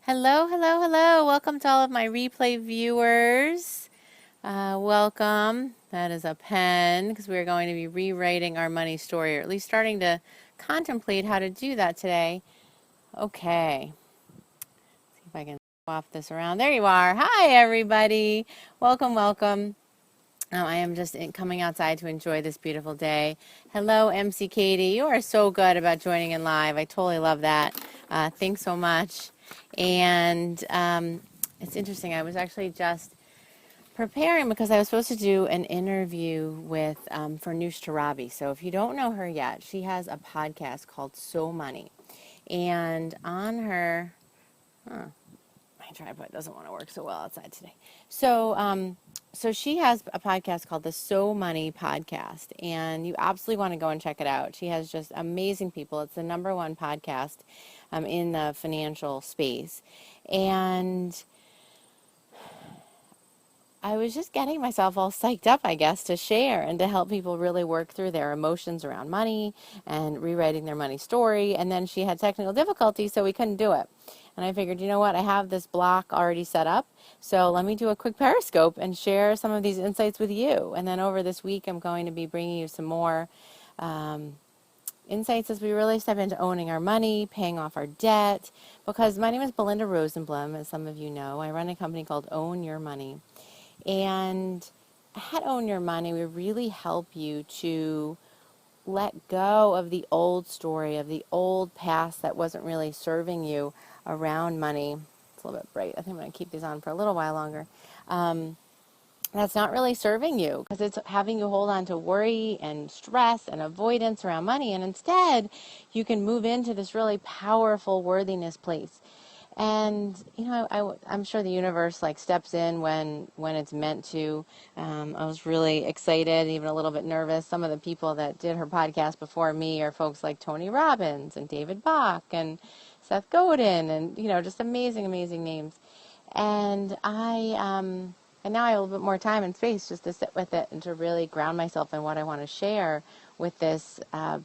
Hello, hello, hello. Welcome to all of my replay viewers. Welcome. That is a pen because we're going to be rewriting our money story, or at least starting to contemplate how to do that today. Okay. See if I can swap this around. There you are. Hi, everybody. Welcome, welcome. I am just coming outside to enjoy this beautiful day. Hello, MC Katie. You are so good about joining in live. I totally love that. Thanks so much. And it's interesting. I was actually just preparing because I was supposed to do an interview with for Noosh Tarabi. So if you don't know her yet, she has a podcast called So Money. And on her, my tripod doesn't want to work so well outside today. So she has a podcast called the So Money Podcast, and you absolutely want to go and check it out. She has just amazing people. It's the #1 podcast in the financial space. And I was just getting myself all psyched up, I guess, to share and to help people really work through their emotions around money and rewriting their money story. And then she had technical difficulties, so we couldn't do it. And I figured, you know what, I have this block already set up, so let me do a quick Periscope and share some of these insights with you. And then over this week, I'm going to be bringing you some more insights as we really step into owning our money, paying off our debt. Because my name is Belinda Rosenblum, as some of you know. I run a company called Own Your Money. And at Own Your Money, we really help you to let go of the old story, of the old past that wasn't really serving you around money. It's a little bit bright. I think I'm going to keep these on for a little while longer. That's not really serving you because it's having you hold on to worry and stress and avoidance around money. And instead, you can move into this really powerful worthiness place. And, you know, I'm sure the universe steps in when it's meant to. I was really excited, even a little bit nervous. Some of the people that did her podcast before me are folks like Tony Robbins and David Bach and Seth Godin and, you know, just amazing, amazing names. And and now I have a little bit more time and space just to sit with it and to really ground myself in what I want to share with this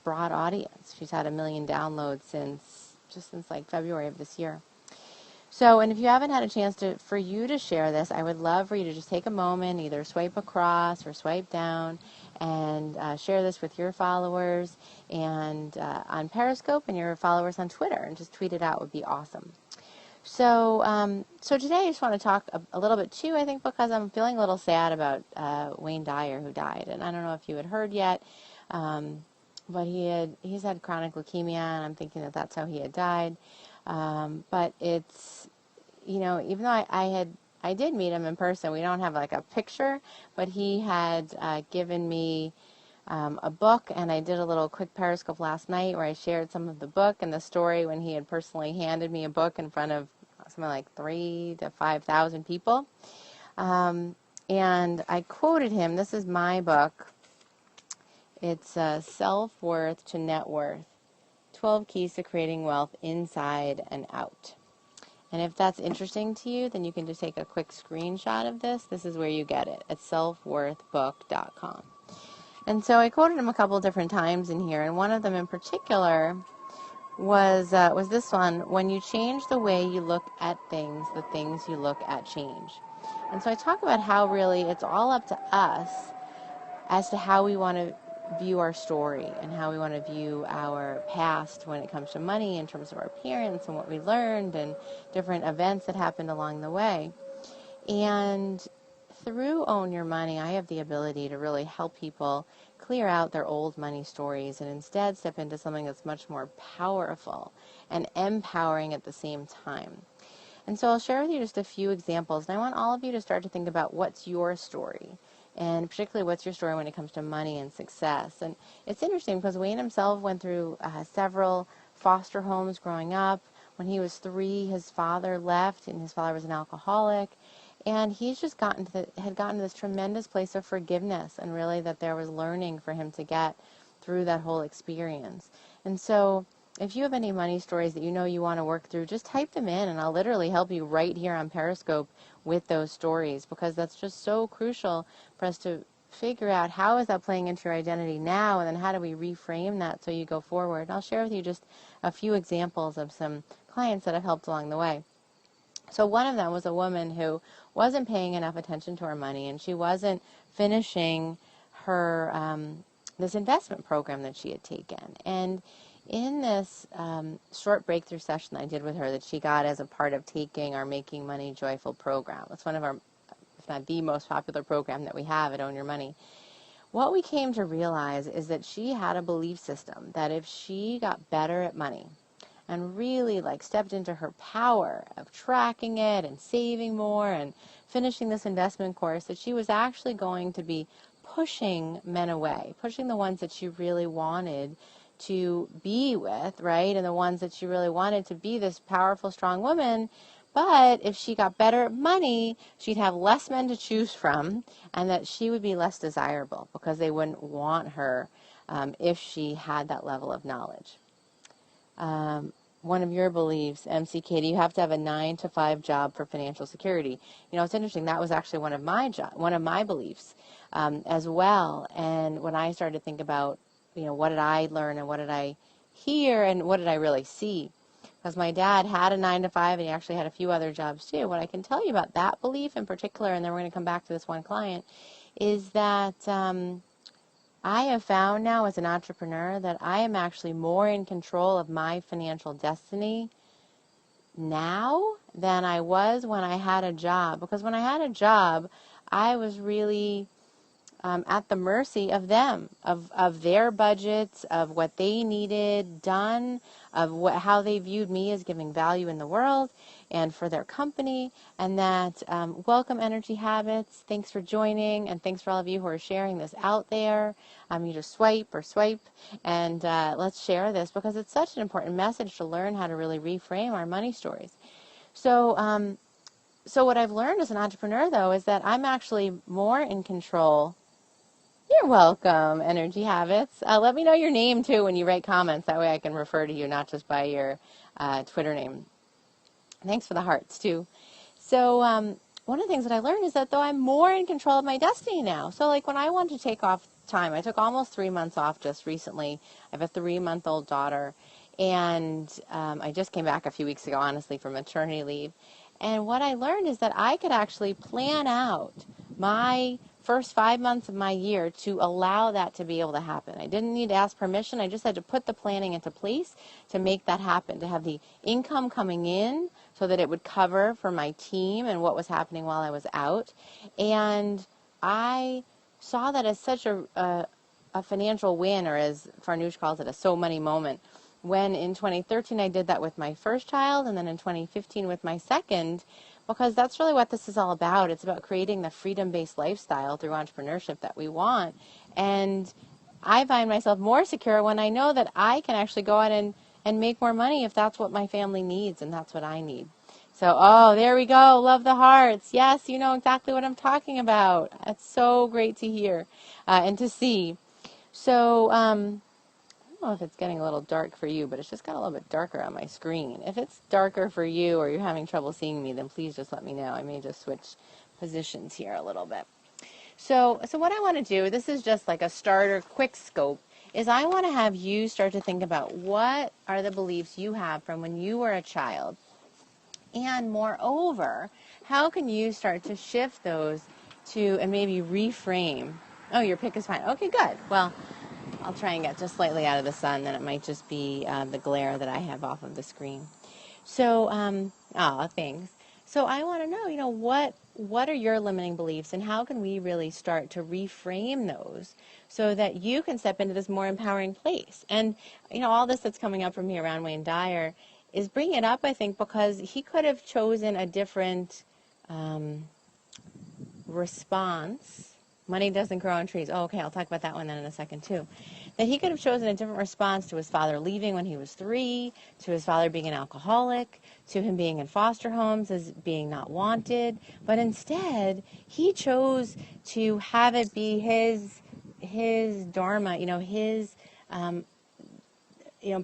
broad audience. She's had 1 million downloads since February of this year. So, and if you haven't had a chance for you to share this, I would love for you to just take a moment, either swipe across or swipe down, and share this with your followers and on Periscope and your followers on Twitter, and just tweet it out would be awesome. So, so today I just want to talk a little bit too, I think, because I'm feeling a little sad about Wayne Dyer, who died. And I don't know if you had heard yet, but he's had chronic leukemia, and I'm thinking that that's how he had died. But it's, you know, even though I did meet him in person, we don't have like a picture, but he had given me a book, and I did a little quick Periscope last night where I shared some of the book and the story when he had personally handed me a book in front of something like 3,000 to 5,000 people. And I quoted him. This is my book. It's Self-Worth to Net Worth, 12 Keys to Creating Wealth Inside and Out. And if that's interesting to you, then you can just take a quick screenshot of this. This is where you get it, at selfworthbook.com. And so I quoted him a couple of different times in here, and one of them in particular was this one: when you change the way you look at things, the things you look at change. And so I talk about how really it's all up to us as to how we want to view our story and how we want to view our past when it comes to money, in terms of our parents and what we learned and different events that happened along the way. And through Own Your Money, I have the ability to really help people clear out their old money stories and instead step into something that's much more powerful and empowering at the same time. And so I'll share with you just a few examples, and I want all of you to start to think about what's your story, and particularly what's your story when it comes to money and success. And it's interesting because Wayne himself went through several foster homes growing up. When he was 3, his father left, and his father was an alcoholic. And he's just had gotten to this tremendous place of forgiveness, and really that there was learning for him to get through that whole experience. And so if you have any money stories that you know you want to work through, just type them in, and I'll literally help you right here on Periscope with those stories, because that's just so crucial for us to figure out how is that playing into your identity now, and then how do we reframe that so you go forward. And I'll share with you just a few examples of some clients that I've helped along the way. So one of them was a woman who wasn't paying enough attention to her money, and she wasn't finishing her this investment program that she had taken. And in this short breakthrough session I did with her that she got as a part of taking our Making Money Joyful program, it's one of our, if not the most popular program that we have at Own Your Money. What we came to realize is that she had a belief system that if she got better at money and really like stepped into her power of tracking it and saving more and finishing this investment course, that she was actually going to be pushing men away, pushing the ones that she really wanted to be with, right? And the ones that she really wanted to be this powerful, strong woman. But if she got better at money, she'd have less men to choose from, and that she would be less desirable because they wouldn't want her if she had that level of knowledge. One of your beliefs, MC Katie, you have to have a 9-to-5 job for financial security. You know, it's interesting. That was actually one of my beliefs as well. And when I started to think about, you know, what did I learn and what did I hear and what did I really see? Because my dad had a 9-to-5 and he actually had a few other jobs too. What I can tell you about that belief in particular, and then we're going to come back to this one client, is that I have found now as an entrepreneur that I am actually more in control of my financial destiny now than I was when I had a job. Because when I had a job, I was really at the mercy of them, of their budgets, of what they needed done, of how they viewed me as giving value in the world and for their company. And that welcome Energy Habits. Thanks for joining, and thanks for all of you who are sharing this out there. You just swipe and let's share this because it's such an important message to learn how to really reframe our money stories. So what I've learned as an entrepreneur, though, is that I'm actually more in control. You're welcome, Energy Habits. Let me know your name, too, when you write comments. That way I can refer to you, not just by your Twitter name. Thanks for the hearts, too. So one of the things that I learned is that, though, I'm more in control of my destiny now. So, like, when I wanted to take off time, I took almost 3 months off just recently. I have a 3-month-old daughter, and I just came back a few weeks ago, honestly, from maternity leave. And what I learned is that I could actually plan out my first 5 months of my year to allow that to be able to happen. I didn't need to ask permission. I just had to put the planning into place to make that happen, to have the income coming in so that it would cover for my team and what was happening while I was out. And I saw that as such a financial win, or as Farnoosh calls it, a so money moment, when in 2013 I did that with my first child, and then in 2015 with my second, because that's really what this is all about. It's about creating the freedom-based lifestyle through entrepreneurship that we want. And I find myself more secure when I know that I can actually go out and make more money if that's what my family needs and that's what I need. So, oh, there we go. Love the hearts. Yes, you know exactly what I'm talking about. That's so great to hear and to see. So, I don't know if it's getting a little dark for you, but it's just got a little bit darker on my screen. If it's darker for you or you're having trouble seeing me, then please just let me know. I may just switch positions here a little bit. So what I want to do, this is just like a starter quick scope, is I want to have you start to think about what are the beliefs you have from when you were a child. And moreover, how can you start to shift those to and maybe reframe? Oh, your pick is fine. Okay, good. Well, I'll try and get just slightly out of the sun, then it might just be the glare that I have off of the screen. So, thanks. So I want to know, what are your limiting beliefs and how can we really start to reframe those so that you can step into this more empowering place? And, all this that's coming up for me around Wayne Dyer is bringing it up, I think, because he could have chosen a different response. Money doesn't grow on trees. Oh, okay, I'll talk about that one then in a second, too. That he could have chosen a different response to his father leaving when he was 3, to his father being an alcoholic, to him being in foster homes as being not wanted. But instead, he chose to have it be his dharma, his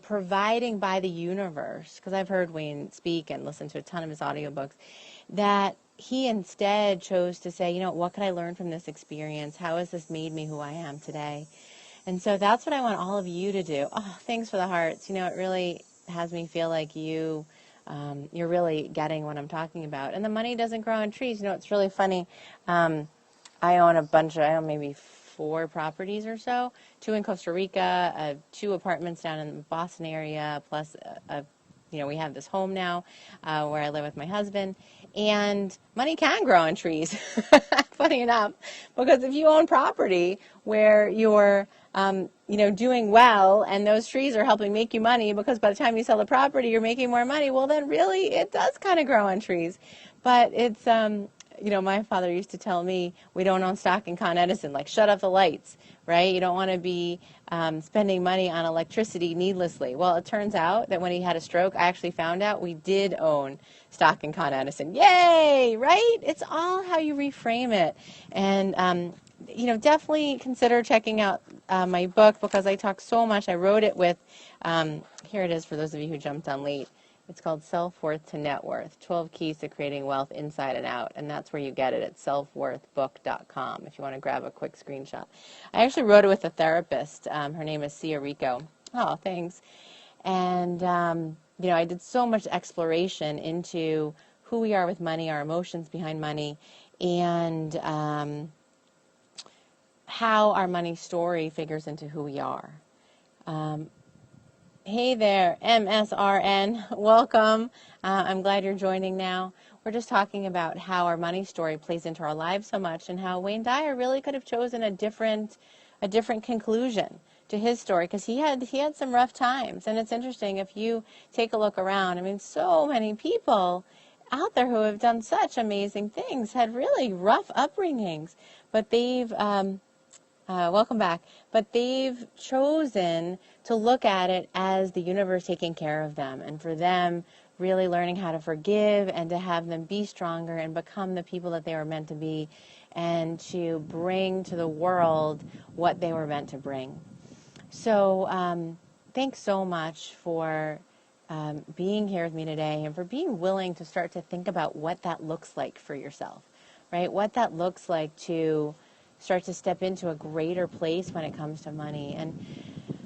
providing by the universe, because I've heard Wayne speak and listen to a ton of his audiobooks, that he instead chose to say, what could I learn from this experience? How has this made me who I am today? And so that's what I want all of you to do. Oh, thanks for the hearts. It really has me feel like you you're really getting what I'm talking about. And the money doesn't grow on trees. It's really funny. I own maybe 4 properties or so, 2 in Costa Rica, 2 apartments down in the Boston area, plus we have this home now where I live with my husband. And money can grow on trees, funny enough, because if you own property where you're doing well, and those trees are helping make you money, because by the time you sell the property, you're making more money. Well, then really, it does kind of grow on trees. But it's, my father used to tell me, we don't own stock in Con Edison, like shut off the lights, right? You don't want to be spending money on electricity needlessly. Well, it turns out that when he had a stroke, I actually found out we did own stock in Con Edison. Yay, right? It's all how you reframe it. And, definitely consider checking out my book, because I talk so much. I wrote it with, here it is for those of you who jumped on late. It's called Self-Worth to Net Worth, 12 Keys to Creating Wealth Inside and Out. And that's where you get it at selfworthbook.com if you want to grab a quick screenshot. I actually wrote it with a therapist. Her name is Cia Rico. Oh, thanks. And, I did so much exploration into who we are with money, our emotions behind money, and how our money story figures into who we are. Hey there, MSRN. Welcome. I'm glad you're joining now. We're just talking about how our money story plays into our lives so much, and how Wayne Dyer really could have chosen a different conclusion to his story, because he had some rough times. And it's interesting, if you take a look around, so many people out there who have done such amazing things had really rough upbringings, but they've welcome back. But they've chosen to look at it as the universe taking care of them, and for them really learning how to forgive, and to have them be stronger and become the people that they were meant to be, and to bring to the world what they were meant to bring. So thanks so much for being here with me today, and for being willing to start to think about what that looks like for yourself, right? What that looks like to start to step into a greater place when it comes to money. And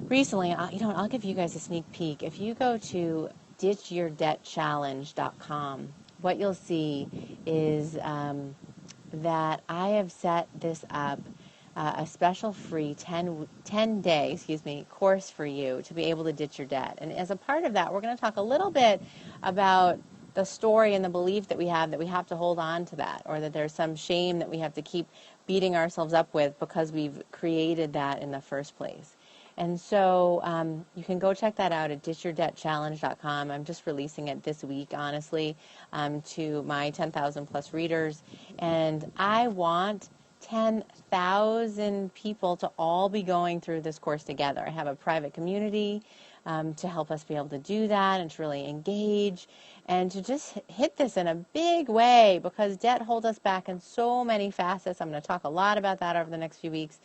recently, I'll give you guys a sneak peek. If you go to ditchyourdebtchallenge.com, what you'll see is that I have set this up, a special free 10-day course for you to be able to ditch your debt. And as a part of that, we're going to talk a little bit about the story and the belief that we have to hold on to that, or that there's some shame that we have to keep beating ourselves up with because we've created that in the first place. And so you can go check that out at ditchyourdebtchallenge.com. I'm just releasing it this week, honestly, to my 10,000 plus readers. And I want 10,000 people to all be going through this course together. I have a private community to help us be able to do that, and to really engage, and to just hit this in a big way, because debt holds us back in so many facets. I'm going to talk a lot about that over the next few weeks,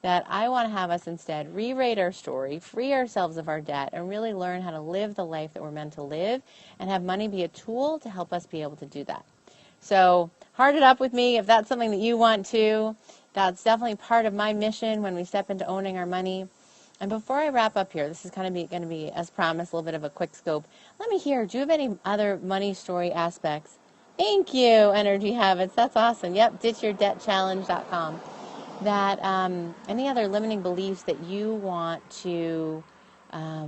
that I want to have us instead rewrite our story, free ourselves of our debt, and really learn how to live the life that we're meant to live, and have money be a tool to help us be able to do that. So heart it up with me if that's something that you want to. That's definitely part of my mission when we step into owning our money. And before I wrap up here, this is going to be, as promised, a little bit of a quick scope. Let me hear, do you have any other money story aspects? Thank you, Energy Habits. That's awesome. Yep, ditchyourdebtchallenge.com. That any other limiting beliefs that you want to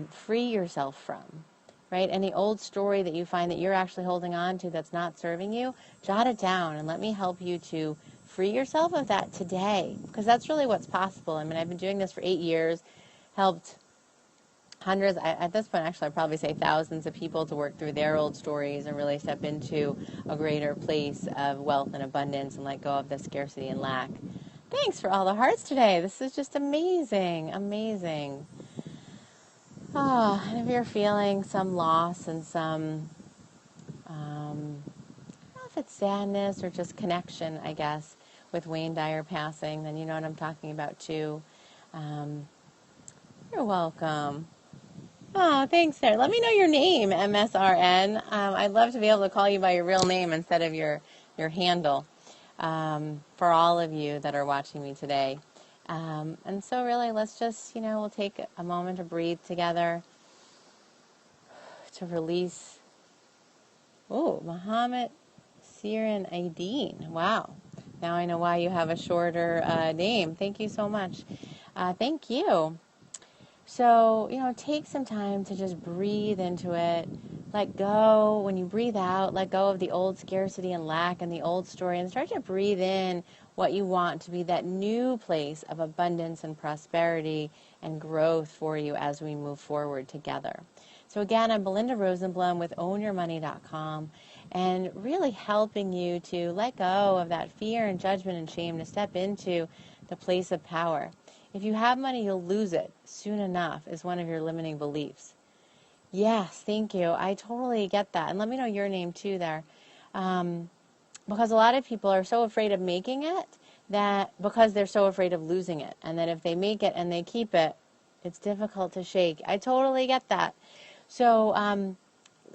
free yourself from, right? Any old story that you find that you're actually holding on to that's not serving you, jot it down and let me help you to free yourself of that today, because that's really what's possible. I've been doing this for 8 years, helped hundreds, at this point actually I'd probably say thousands of people to work through their old stories and really step into a greater place of wealth and abundance, and let go of the scarcity and lack. Thanks for all the hearts today. This is just amazing, amazing. And if you're feeling some loss and some, I don't know if it's sadness or just connection, I guess, with Wayne Dyer passing, then you know what I'm talking about too. You're welcome. Oh, thanks, Sarah. Let me know your name, MSRN. I'd love to be able to call you by your real name instead of your handle, for all of you that are watching me today. And so really, let's just, we'll take a moment to breathe together, to release Oh, Muhammad Siran Aideen. Wow. Now I know why you have a shorter name. Thank you so much. Thank you. So, take some time to just breathe into it. Let go. When you breathe out, let go of the old scarcity and lack and the old story and start to breathe in what you want to be that new place of abundance and prosperity and growth for you as we move forward together. So again, I'm Belinda Rosenblum with ownyourmoney.com and really helping you to let go of that fear and judgment and shame to step into the place of power. If you have money, you'll lose it soon enough is one of your limiting beliefs. Yes, thank you. I totally get that. And let me know your name too there. Because a lot of people are so afraid of making it that because they're so afraid of losing it. And that if they make it and they keep it, it's difficult to shake. I totally get that. So,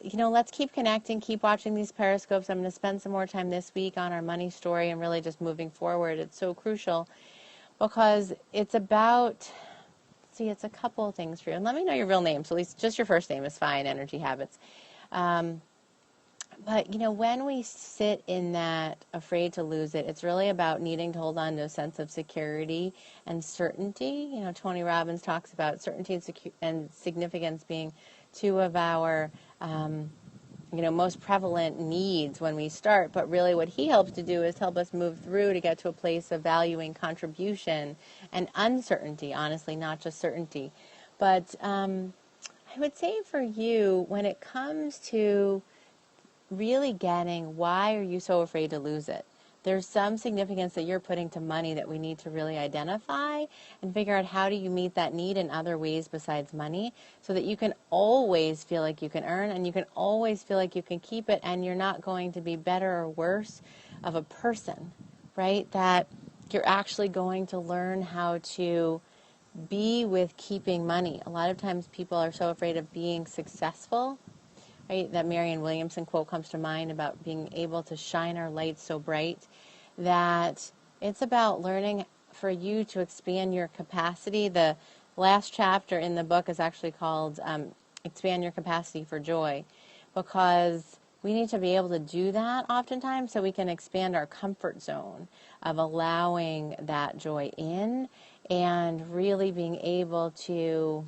let's keep connecting, keep watching these Periscopes. I'm going to spend some more time this week on our money story and really just moving forward. It's so crucial because it's about, it's a couple of things for you. And let me know your real name. So at least just your first name is fine, Energy Habits. But, when we sit in that afraid to lose it, it's really about needing to hold on to a sense of security and certainty. Tony Robbins talks about certainty and significance being two of our, most prevalent needs when we start. But really what he helps to do is help us move through to get to a place of valuing contribution and uncertainty, honestly, not just certainty. But I would say for you, when it comes to really getting why are you so afraid to lose it, there's some significance that you're putting to money that we need to really identify and figure out how do you meet that need in other ways besides money so that you can always feel like you can earn and you can always feel like you can keep it and you're not going to be better or worse of a person, right? That you're actually going to learn how to be with keeping money. A lot of times people are so afraid of being successful. Right? That Marianne Williamson quote comes to mind about being able to shine our lights so bright that it's about learning for you to expand your capacity. The last chapter in the book is actually called Expand Your Capacity for Joy, because we need to be able to do that oftentimes so we can expand our comfort zone of allowing that joy in and really being able to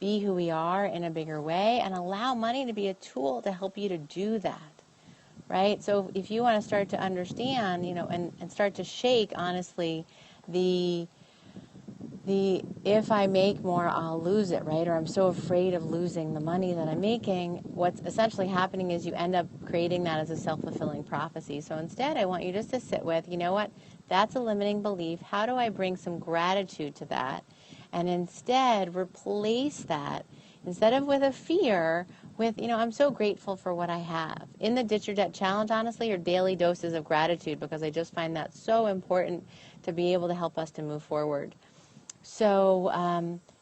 be who we are in a bigger way and allow money to be a tool to help you to do that, right? So if you want to start to understand, and start to shake, honestly, the if I make more, I'll lose it, right? Or I'm so afraid of losing the money that I'm making, what's essentially happening is you end up creating that as a self-fulfilling prophecy. So instead, I want you just to sit with, what, that's a limiting belief. How do I bring some gratitude to that? And instead, replace that, instead of with a fear, with, I'm so grateful for what I have. In the Ditch Your Debt Challenge, honestly, are daily doses of gratitude, because I just find that so important to be able to help us to move forward. So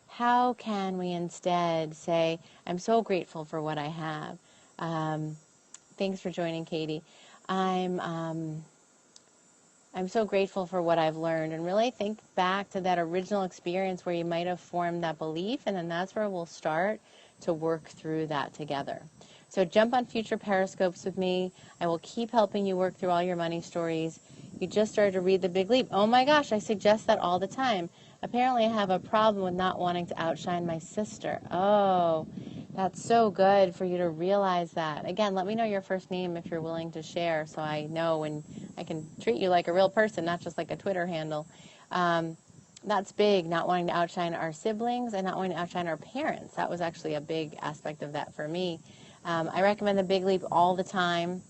how can we instead say, I'm so grateful for what I have. Thanks for joining, Katie. I'm so grateful for what I've learned, and really think back to that original experience where you might have formed that belief, and then that's where we'll start to work through that together. So jump on future Periscopes with me. I will keep helping you work through all your money stories. You just started to read The Big Leap. Oh my gosh, I suggest that all the time. Apparently I have a problem with not wanting to outshine my sister. Oh, that's so good for you to realize that. Again, let me know your first name if you're willing to share so I know and I can treat you like a real person, not just like a Twitter handle. That's big, not wanting to outshine our siblings and not wanting to outshine our parents. That was actually a big aspect of that for me. I recommend The Big Leap all the time.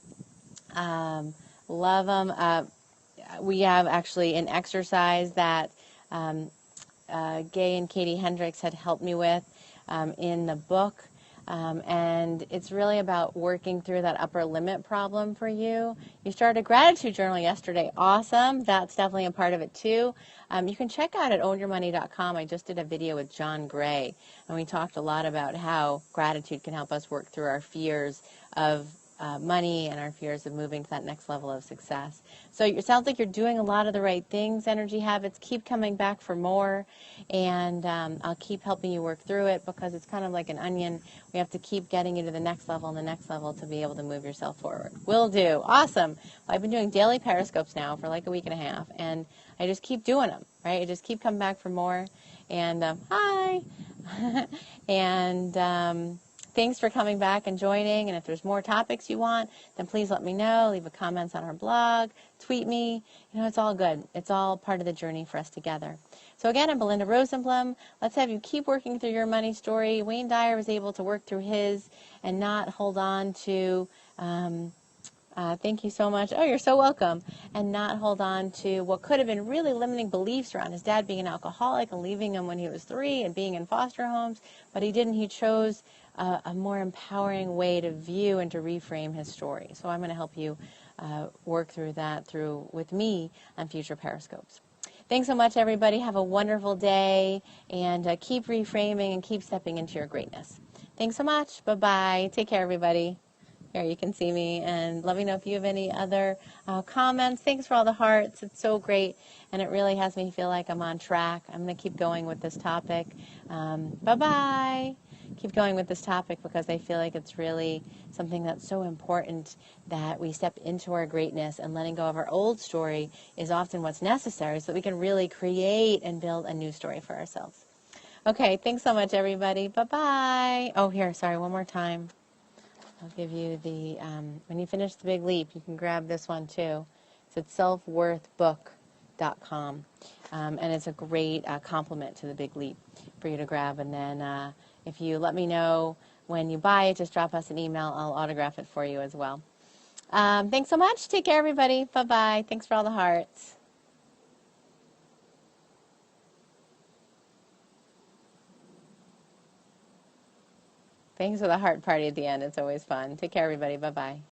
Love them. We have actually an exercise that Gay and Katie Hendricks had helped me with in the book. And it's really about working through that upper limit problem for you. You started a gratitude journal yesterday. Awesome. That's definitely a part of it too. You can check out at ownyourmoney.com. I just did a video with John Gray, and we talked a lot about how gratitude can help us work through our fears of money and our fears of moving to that next level of success. So it sounds like you're doing a lot of the right things, energy habits. Keep coming back for more, and I'll keep helping you work through it, because it's kind of like an onion. We have to keep getting you to the next level and the next level to be able to move yourself forward. Will do. Awesome. Well, I've been doing daily Periscopes now for like a week and a half, and I just keep doing them, right? I just keep coming back for more. And hi. And thanks for coming back and joining. And if there's more topics you want, then please let me know. Leave a comment on our blog. Tweet me. You know, it's all good. It's all part of the journey for us together. So again, I'm Belinda Rosenblum. Let's have you keep working through your money story. Wayne Dyer was able to work through his and not hold on to... thank you so much. Oh, you're so welcome. And not hold on to what could have been really limiting beliefs around his dad being an alcoholic and leaving him when he was 3 and being in foster homes. But he didn't. He chose a more empowering way to view and to reframe his story. So I'm going to help you work through that with me on future Periscopes. Thanks so much, everybody. Have a wonderful day, and keep reframing and keep stepping into your greatness. Thanks so much. Bye-bye. Take care, everybody. Here, you can see me, and let me know if you have any other comments. Thanks for all the hearts. It's so great, and it really has me feel like I'm on track. I'm going to keep going with this topic. Bye-bye. Keep going with this topic, because I feel like it's really something that's so important, that we step into our greatness, and letting go of our old story is often what's necessary so that we can really create and build a new story for ourselves. Okay, thanks so much, everybody. Bye-bye. Oh, here, sorry, one more time. I'll give you the, when you finish the Big Leap, you can grab this one too. It's at selfworthbook.com. And it's a great complement to the Big Leap for you to grab. And then if you let me know when you buy it, just drop us an email. I'll autograph it for you as well. Thanks so much. Take care, everybody. Bye-bye. Thanks for all the hearts. Thanks for the heart party at the end. It's always fun. Take care, everybody. Bye-bye.